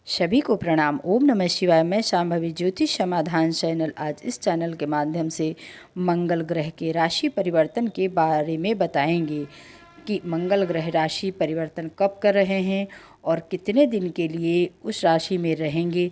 सभी को प्रणाम। ओम नमः शिवाय। मैं शांभवी ज्योतिष समाधान चैनल आज इस चैनल के माध्यम से मंगल ग्रह के राशि परिवर्तन के बारे में बताएंगे कि मंगल ग्रह राशि परिवर्तन कब कर रहे हैं और कितने दिन के लिए उस राशि में रहेंगे।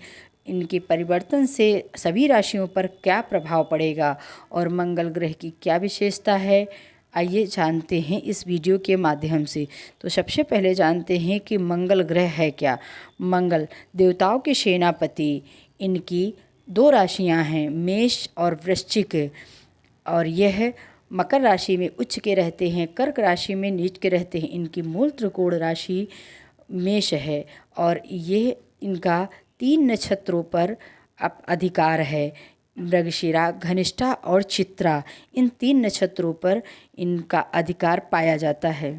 इनके परिवर्तन से सभी राशियों पर क्या प्रभाव पड़ेगा और मंगल ग्रह की क्या विशेषता है, आइए जानते हैं इस वीडियो के माध्यम से। तो सबसे पहले जानते हैं कि मंगल ग्रह है क्या। मंगल देवताओं के सेनापति, इनकी दो राशियां हैं, मेष और वृश्चिक, और यह मकर राशि में उच्च के रहते हैं, कर्क राशि में नीच के रहते हैं। इनकी मूल त्रिकोण राशि मेष है और ये इनका 3 नक्षत्रों पर अधिकार है। मृगशिरा, घनिष्ठा और चित्रा, इन 3 नक्षत्रों पर इनका अधिकार पाया जाता है।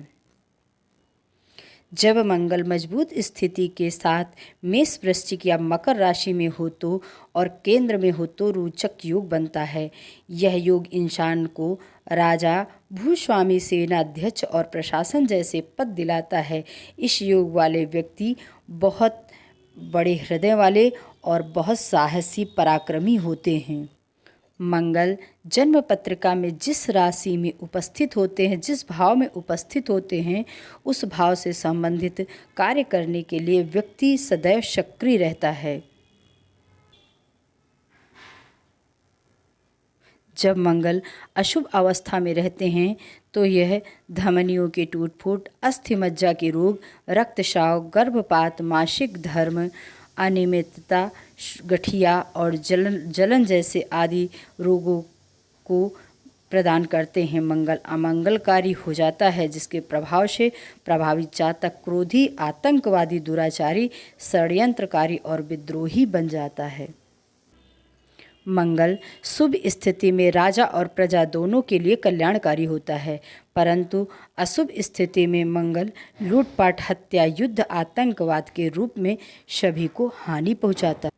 जब मंगल मजबूत स्थिति के साथ मेष, वृश्चिक या मकर राशि में हो तो और केंद्र में हो तो रोचक योग बनता है। यह योग इंसान को राजा, भूस्वामी, सेनाध्यक्ष और प्रशासन जैसे पद दिलाता है। इस योग वाले व्यक्ति बहुत बड़े हृदय वाले और बहुत साहसी, पराक्रमी होते हैं। मंगल जन्म पत्रिका में जिस राशि में उपस्थित होते हैं, जिस भाव में उपस्थित होते हैं, उस भाव से संबंधित कार्य करने के लिए व्यक्ति सदैव सक्रिय रहता है। जब मंगल अशुभ अवस्था में रहते हैं तो यह धमनियों के टूट-फूट, अस्थि मज्जा के रोग, रक्तस्राव, गर्भपात, मासिक धर्म, अनियमितता, गठिया और जलन जैसे आदि रोगों को प्रदान करते हैं। मंगल अमंगलकारी हो जाता है, जिसके प्रभाव से प्रभावित जातक क्रोधी, आतंकवादी, दुराचारी, षड्यंत्रकारी और विद्रोही बन जाता है। मंगल शुभ स्थिति में राजा और प्रजा दोनों के लिए कल्याणकारी होता है, परंतु अशुभ स्थिति में मंगल लूटपाट, हत्या, युद्ध, आतंकवाद के रूप में सभी को हानि पहुंचाता है।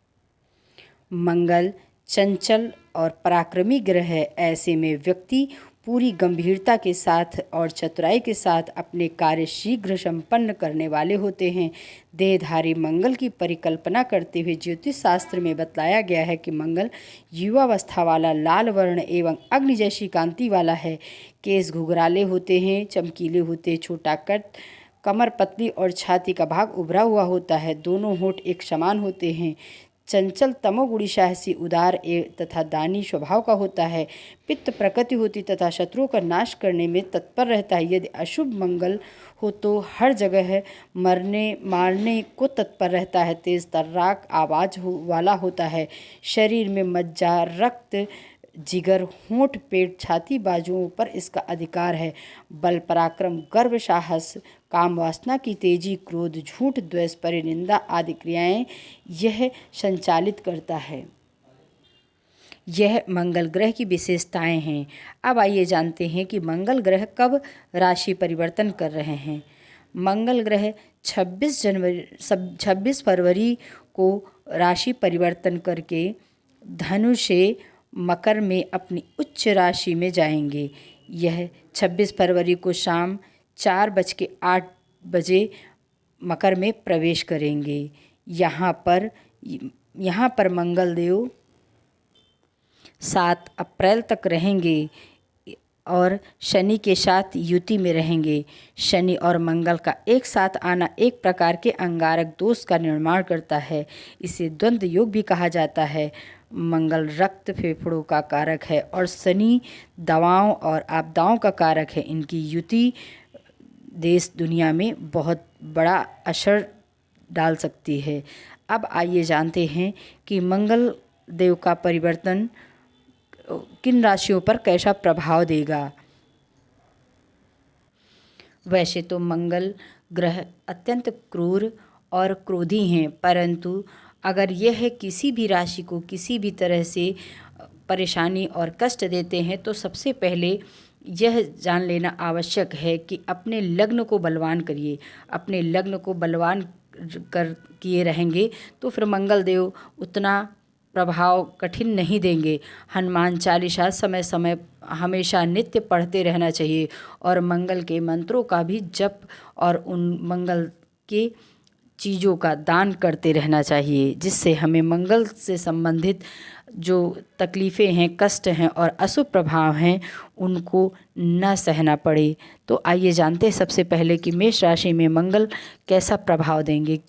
मंगल चंचल और पराक्रमी ग्रह है। ऐसे में व्यक्ति पूरी गंभीरता के साथ और चतुराई के साथ अपने कार्य शीघ्र संपन्न करने वाले होते हैं। देहधारी मंगल की परिकल्पना करते हुए ज्योतिष शास्त्र में बतलाया गया है कि मंगल युवावस्था वाला, लाल वर्ण एवं अग्नि जैसी कांति वाला है। केस घुघराले होते हैं, चमकीले होते हैं, छोटा कद, कमर पतली और छाती का भाग उभरा हुआ होता है। दोनों होंठ एक समान होते हैं। चंचल, तमोगुणी, साहसी, उदार तथा दानी स्वभाव का होता है। पित्त प्रकृति होती तथा शत्रुओं का नाश करने में तत्पर रहता है। यदि अशुभ मंगल हो तो हर जगह मारने को तत्पर रहता है। तेज तर्राक आवाज वाला होता है। शरीर में मज्जा, रक्त, जिगर, होंठ, पेट, छाती, बाजुओं पर इसका अधिकार है। बल, पराक्रम, गर्व, साहस, काम वासना की तेजी, क्रोध, झूठ, द्वेष, परिनिंदा आदि क्रियाएं यह संचालित करता है। यह मंगल ग्रह की विशेषताएं हैं। अब आइए जानते हैं कि मंगल ग्रह कब राशि परिवर्तन कर रहे हैं। मंगल ग्रह 26 फरवरी को राशि परिवर्तन करके धनु से मकर में अपनी उच्च राशि में जाएंगे। यह 26 फरवरी को शाम 4:08 मकर में प्रवेश करेंगे। यहाँ पर मंगल देव 7 अप्रैल तक रहेंगे और शनि के साथ युति में रहेंगे। शनि और मंगल का एक साथ आना एक प्रकार के अंगारक दोष का निर्माण करता है। इसे द्वंद्व योग भी कहा जाता है। मंगल रक्त, फेफड़ों का कारक है और शनि दवाओं और आपदाओं का कारक है। इनकी युति देश दुनिया में बहुत बड़ा असर डाल सकती है। अब आइए जानते हैं कि मंगल देव का परिवर्तन किन राशियों पर कैसा प्रभाव देगा। वैसे तो मंगल ग्रह अत्यंत क्रूर और क्रोधी हैं, परंतु अगर यह किसी भी राशि को किसी भी तरह से परेशानी और कष्ट देते हैं तो सबसे पहले यह जान लेना आवश्यक है कि अपने लग्न को बलवान करिए। अपने लग्न को बलवान किए रहेंगे तो फिर मंगल देव उतना प्रभाव कठिन नहीं देंगे। हनुमान चालीसा समय समय हमेशा नित्य पढ़ते रहना चाहिए और मंगल के मंत्रों का भी जप और उन मंगल के चीज़ों का दान करते रहना चाहिए, जिससे हमें मंगल से संबंधित जो तकलीफ़ें हैं, कष्ट हैं और अशुभ प्रभाव हैं उनको न सहना पड़े। तो आइए जानते हैं सबसे पहले कि मेष राशि में मंगल कैसा प्रभाव देंगे।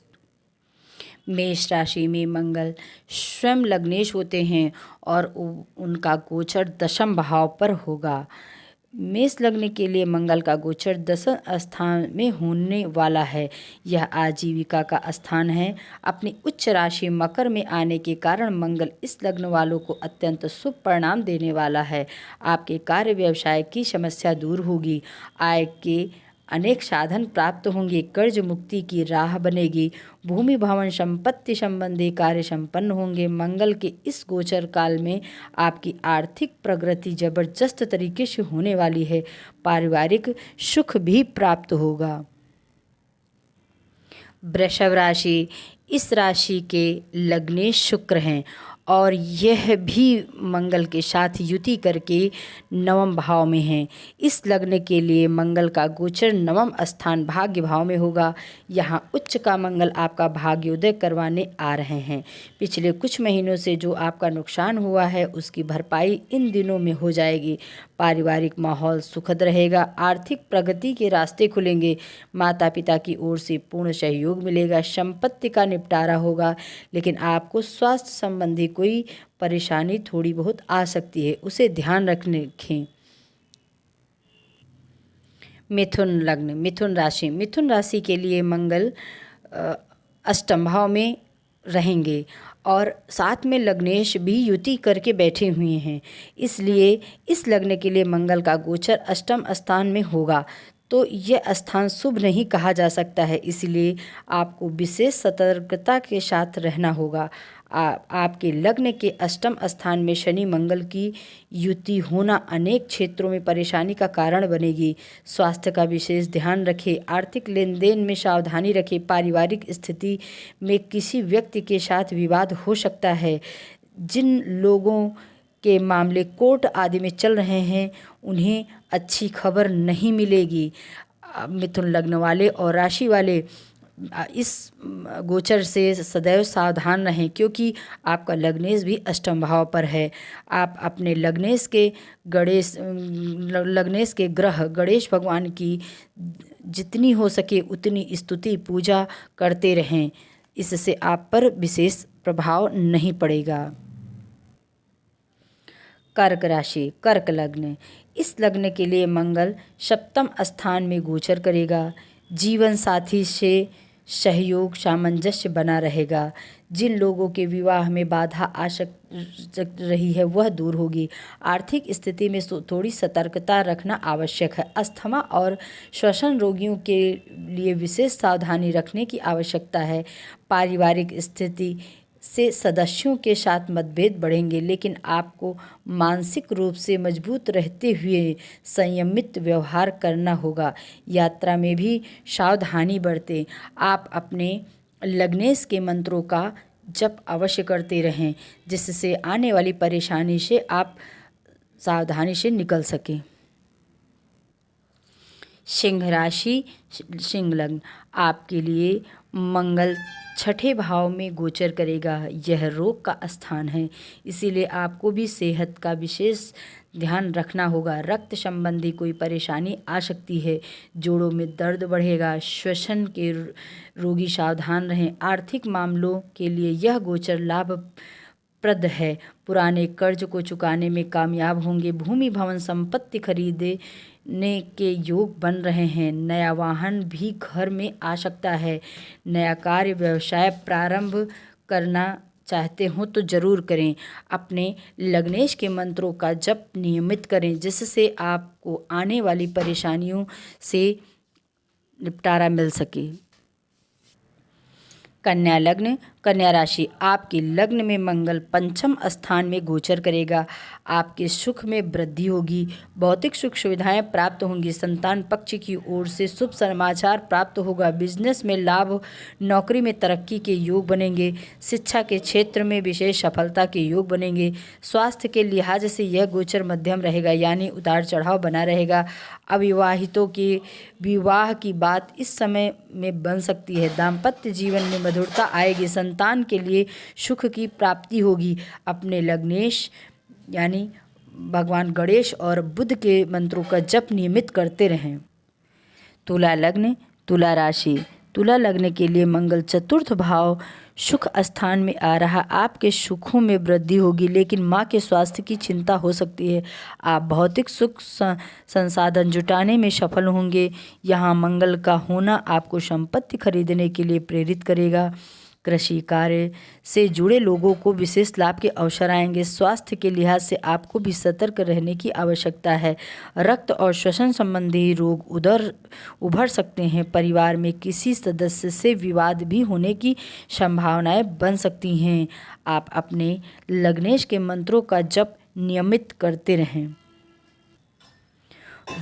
मेष राशि में मंगल स्वयं लग्नेश होते हैं और उनका गोचर दशम भाव पर होगा। मेष लग्न के लिए मंगल का गोचर दशम स्थान में होने वाला है। यह आजीविका का स्थान है। अपनी उच्च राशि मकर में आने के कारण मंगल इस लग्न वालों को अत्यंत शुभ परिणाम देने वाला है। आपके कार्य व्यवसाय की समस्या दूर होगी। आय के अनेक साधन प्राप्त होंगे। कर्ज मुक्ति की राह बनेगी। भूमि भवन संपत्ति संबंधी कार्य संपन्न होंगे। मंगल के इस गोचर काल में आपकी आर्थिक प्रगति जबरदस्त तरीके से होने वाली है। पारिवारिक सुख भी प्राप्त होगा। वृषभ राशि, इस राशि के लग्नेश शुक्र हैं और यह भी मंगल के साथ युति करके नवम भाव में हैं। इस लग्न के लिए मंगल का गोचर नवम स्थान भाग्य भाव में होगा। यहाँ उच्च का मंगल आपका भाग्योदय करवाने आ रहे हैं। पिछले कुछ महीनों से जो आपका नुकसान हुआ है उसकी भरपाई इन दिनों में हो जाएगी। पारिवारिक माहौल सुखद रहेगा। आर्थिक प्रगति के रास्ते खुलेंगे। माता पिता की ओर से पूर्ण सहयोग मिलेगा। संपत्ति का निपटारा होगा, लेकिन आपको स्वास्थ्य संबंधी कोई परेशानी थोड़ी बहुत आ सकती है, उसे ध्यान रखें। मिथुन राशि के लिए मंगल अष्टम भाव में रहेंगे और साथ में लग्नेश भी युति करके बैठे हुए हैं। इसलिए इस लग्न के लिए मंगल का गोचर अष्टम स्थान में होगा, तो यह स्थान शुभ नहीं कहा जा सकता है। इसलिए आपको विशेष सतर्कता के साथ रहना होगा। आपके लग्न के अष्टम स्थान में शनि मंगल की युति होना अनेक क्षेत्रों में परेशानी का कारण बनेगी। स्वास्थ्य का विशेष ध्यान रखें। आर्थिक लेन देन में सावधानी रखें। पारिवारिक स्थिति में किसी व्यक्ति के साथ विवाद हो सकता है। जिन लोगों के मामले कोर्ट आदि में चल रहे हैं उन्हें अच्छी खबर नहीं मिलेगी। मिथुन लग्न वाले और राशि वाले इस गोचर से सदैव सावधान रहें, क्योंकि आपका लग्नेश भी अष्टम भाव पर है। आप अपने लग्नेश के ग्रह गणेश भगवान की जितनी हो सके उतनी स्तुति पूजा करते रहें। इससे आप पर विशेष प्रभाव नहीं पड़ेगा। कर्क राशि, कर्क लग्न, इस लग्न के लिए मंगल सप्तम स्थान में गोचर करेगा। जीवन साथी से सहयोग सामंजस्य बना रहेगा। जिन लोगों के विवाह में बाधा आ रही है वह दूर होगी। आर्थिक स्थिति में थोड़ी सतर्कता रखना आवश्यक है। अस्थमा और श्वसन रोगियों के लिए विशेष सावधानी रखने की आवश्यकता है। पारिवारिक स्थिति से सदस्यों के साथ मतभेद बढ़ेंगे, लेकिन आपको मानसिक रूप से मजबूत रहते हुए संयमित व्यवहार करना होगा। यात्रा में भी सावधानी बरतें। आप अपने लग्नेश के मंत्रों का जप अवश्य करते रहें, जिससे आने वाली परेशानी से आप सावधानी से निकल सकें। सिंह राशि, सिंह लग्न, आपके लिए मंगल छठे भाव में गोचर करेगा। यह रोग का स्थान है, इसीलिए आपको भी सेहत का विशेष ध्यान रखना होगा। रक्त संबंधी कोई परेशानी आ सकती है। जोड़ों में दर्द बढ़ेगा। श्वसन के रोगी सावधान रहें। आर्थिक मामलों के लिए यह गोचर लाभप्रद है। पुराने कर्ज को चुकाने में कामयाब होंगे। भूमि भवन संपत्ति खरीदने के योग बन रहे हैं। नया वाहन भी घर में आ सकता है। नया कार्य व्यवसाय प्रारंभ करना चाहते हो तो ज़रूर करें। अपने लग्नेश के मंत्रों का जप नियमित करें, जिससे आपको आने वाली परेशानियों से निपटारा मिल सके। कन्या लग्न, कन्या राशि, आपके लग्न में मंगल पंचम स्थान में गोचर करेगा। आपके सुख में वृद्धि होगी, भौतिक सुख सुविधाएं प्राप्त होंगी, संतान पक्ष की ओर से शुभ समाचार प्राप्त होगा, बिजनेस में लाभ, नौकरी में तरक्की के योग बनेंगे, शिक्षा के क्षेत्र में विशेष सफलता के योग बनेंगे। स्वास्थ्य के लिहाज से यह गोचर मध्यम रहेगा, यानी उतार चढ़ाव बना रहेगा। अविवाहितों के विवाह की बात इस समय में बन सकती है। दाम्पत्य जीवन में मधुरता आएगी, संतान के लिए सुख की प्राप्ति होगी। अपने लग्नेश यानी भगवान गणेश और बुध के मंत्रों का जप नियमित करते रहें। तुला लग्न, तुला राशि, तुला लग्न के लिए मंगल चतुर्थ भाव सुख स्थान में आ रहा। आपके सुखों में वृद्धि होगी, लेकिन माँ के स्वास्थ्य की चिंता हो सकती है। आप भौतिक सुख संसाधन जुटाने में सफल होंगे। यहाँ मंगल का होना आपको संपत्ति खरीदने के लिए प्रेरित करेगा। कृषि कार्य से जुड़े लोगों को विशेष लाभ के अवसर आएंगे। स्वास्थ्य के लिहाज से आपको भी सतर्क रहने की आवश्यकता है। रक्त और श्वसन संबंधी रोग उभर सकते हैं। परिवार में किसी सदस्य से विवाद भी होने की संभावनाएं बन सकती हैं। आप अपने लग्नेश के मंत्रों का जप नियमित करते रहें।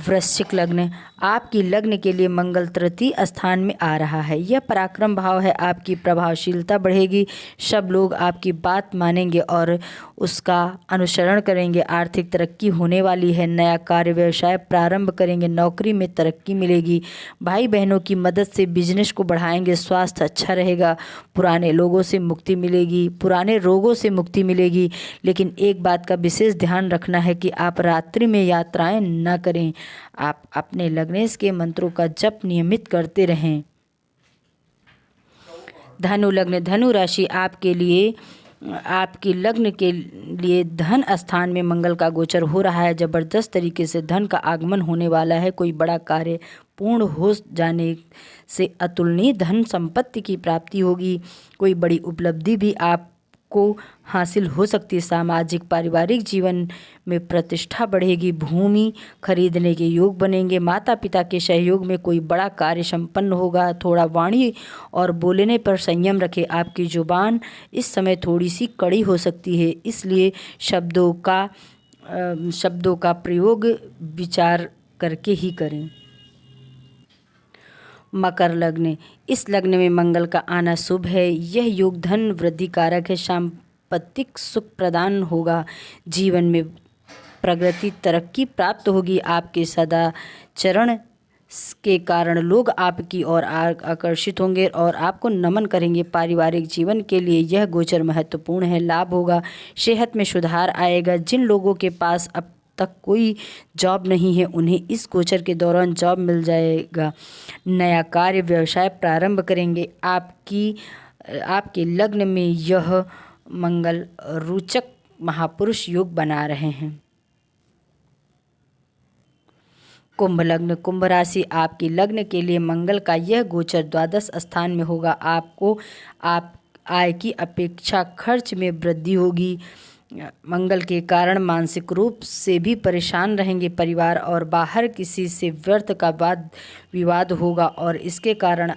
वृश्चिक लग्न, आपकी लग्न के लिए मंगल तृतीय स्थान में आ रहा है। यह पराक्रम भाव है। आपकी प्रभावशीलता बढ़ेगी, सब लोग आपकी बात मानेंगे और उसका अनुसरण करेंगे। आर्थिक तरक्की होने वाली है। नया कार्य व्यवसाय प्रारंभ करेंगे, नौकरी में तरक्की मिलेगी। भाई बहनों की मदद से बिजनेस को बढ़ाएंगे। स्वास्थ्य अच्छा रहेगा। पुराने रोगों से मुक्ति मिलेगी। लेकिन एक बात का विशेष ध्यान रखना है कि आप रात्रि में यात्राएं न करें। आप अपने लग्नेश के मंत्रों का जप नियमित करते रहें। धनु लग्न, धनु राशि, आपकी लग्न के लिए धन स्थान में मंगल का गोचर हो रहा है। जबरदस्त तरीके से धन का आगमन होने वाला है। कोई बड़ा कार्य पूर्ण हो जाने से अतुलनीय धन संपत्ति की प्राप्ति होगी। कोई बड़ी उपलब्धि भी आपको हासिल हो सकती है। सामाजिक पारिवारिक जीवन में प्रतिष्ठा बढ़ेगी। भूमि खरीदने के योग बनेंगे। माता पिता के सहयोग में कोई बड़ा कार्य संपन्न होगा। थोड़ा वाणी और बोलने पर संयम रखें। आपकी जुबान इस समय थोड़ी सी कड़ी हो सकती है, इसलिए शब्दों का प्रयोग विचार करके ही करें। मकर लग्न, इस लग्न में मंगल का आना शुभ है। यह योग धन वृद्धि कारक है। सांपत्तिक सुख प्रदान होगा। जीवन में प्रगति तरक्की प्राप्त होगी। आपके सदाचरण के कारण लोग आपकी ओर आकर्षित होंगे और आपको नमन करेंगे। पारिवारिक जीवन के लिए यह गोचर महत्वपूर्ण है। लाभ होगा। सेहत में सुधार आएगा। जिन लोगों के पास अब तक कोई जॉब नहीं है, उन्हें इस गोचर के दौरान जॉब मिल जाएगा। नया कार्य व्यवसाय प्रारंभ करेंगे। आपके लग्न में यह मंगल रोचक महापुरुष योग बना रहे हैं। कुंभ लग्न, कुंभ राशि, आपके लग्न के लिए मंगल का यह गोचर द्वादश स्थान में होगा। आपको आप आय की अपेक्षा खर्च में वृद्धि होगी। मंगल के कारण मानसिक रूप से भी परेशान रहेंगे। परिवार और बाहर किसी से व्यर्थ का वाद विवाद होगा और इसके कारण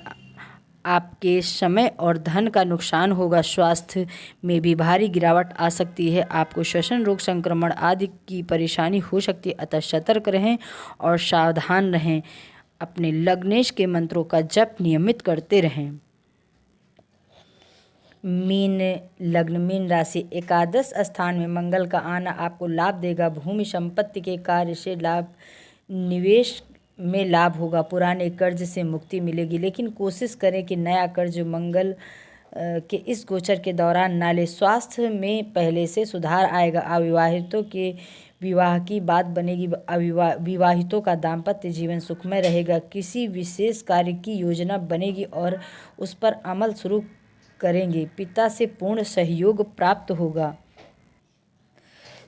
आपके समय और धन का नुकसान होगा। स्वास्थ्य में भी भारी गिरावट आ सकती है। आपको श्वसन रोग, संक्रमण आदि की परेशानी हो सकती है, अतः सतर्क रहें और सावधान रहें। अपने लग्नेश के मंत्रों का जप नियमित करते रहें। मीन लग्न, मीन राशि, एकादश स्थान में मंगल का आना आपको लाभ देगा। भूमि संपत्ति के कार्य से लाभ, निवेश में लाभ होगा। पुराने कर्ज से मुक्ति मिलेगी, लेकिन कोशिश करें कि नया कर्ज मंगल के इस गोचर के दौरान ना ले। स्वास्थ्य में पहले से सुधार आएगा। अविवाहितों के विवाह की बात बनेगी। विवाहितों का दाम्पत्य जीवन सुखमय रहेगा। किसी विशेष कार्य की योजना बनेगी और उस पर अमल शुरू करेंगे। पिता से पूर्ण सहयोग प्राप्त होगा।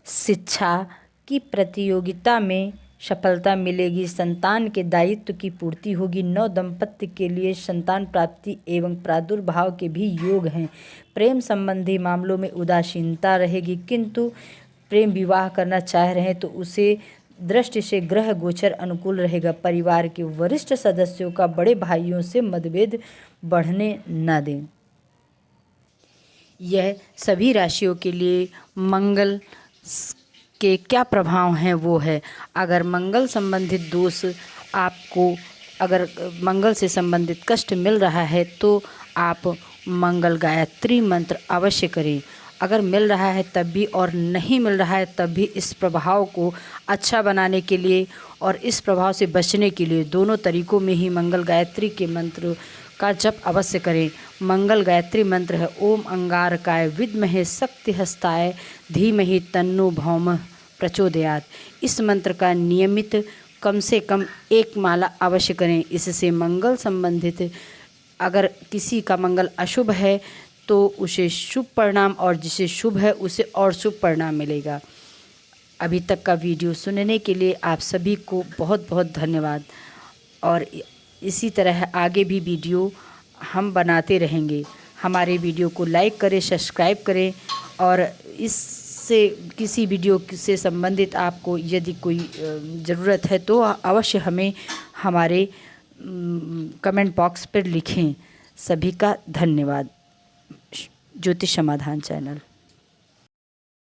शिक्षा की प्रतियोगिता में सफलता मिलेगी। संतान के दायित्व की पूर्ति होगी। नव दंपत्ति के लिए संतान प्राप्ति एवं प्रादुर्भाव के भी योग हैं। प्रेम संबंधी मामलों में उदासीनता रहेगी, किंतु प्रेम विवाह करना चाह रहे हैं तो उसे दृष्टि से ग्रह गोचर अनुकूल रहेगा। परिवार के वरिष्ठ सदस्यों का बड़े भाइयों से मतभेद बढ़ने न दें। यह सभी राशियों के लिए मंगल के क्या प्रभाव हैं वो है। अगर मंगल संबंधित दोष आपको, अगर मंगल से संबंधित कष्ट मिल रहा है तो आप मंगल गायत्री मंत्र अवश्य करें। अगर मिल रहा है तब भी और नहीं मिल रहा है तब भी इस प्रभाव को अच्छा बनाने के लिए और इस प्रभाव से बचने के लिए दोनों तरीकों में ही मंगल गायत्री के मंत्र का जप अवश्य करें। मंगल गायत्री मंत्र है ओम अंगारकाय विद्महे शक्तिहस्ताय धीमहि तन्नो भौमः प्रचोदयात्। इस मंत्र का नियमित कम से कम 1 माला अवश्य करें। इससे मंगल संबंधित, अगर किसी का मंगल अशुभ है तो उसे शुभ परिणाम और जिसे शुभ है उसे और शुभ परिणाम मिलेगा। अभी तक का वीडियो सुनने के लिए आप सभी को बहुत बहुत धन्यवाद। और इसी तरह आगे भी वीडियो हम बनाते रहेंगे। हमारे वीडियो को लाइक करें, सब्सक्राइब करें और इससे किसी वीडियो से संबंधित आपको यदि कोई ज़रूरत है तो अवश्य हमें हमारे कमेंट बॉक्स पर लिखें। सभी का धन्यवाद। ज्योतिष समाधान चैनल।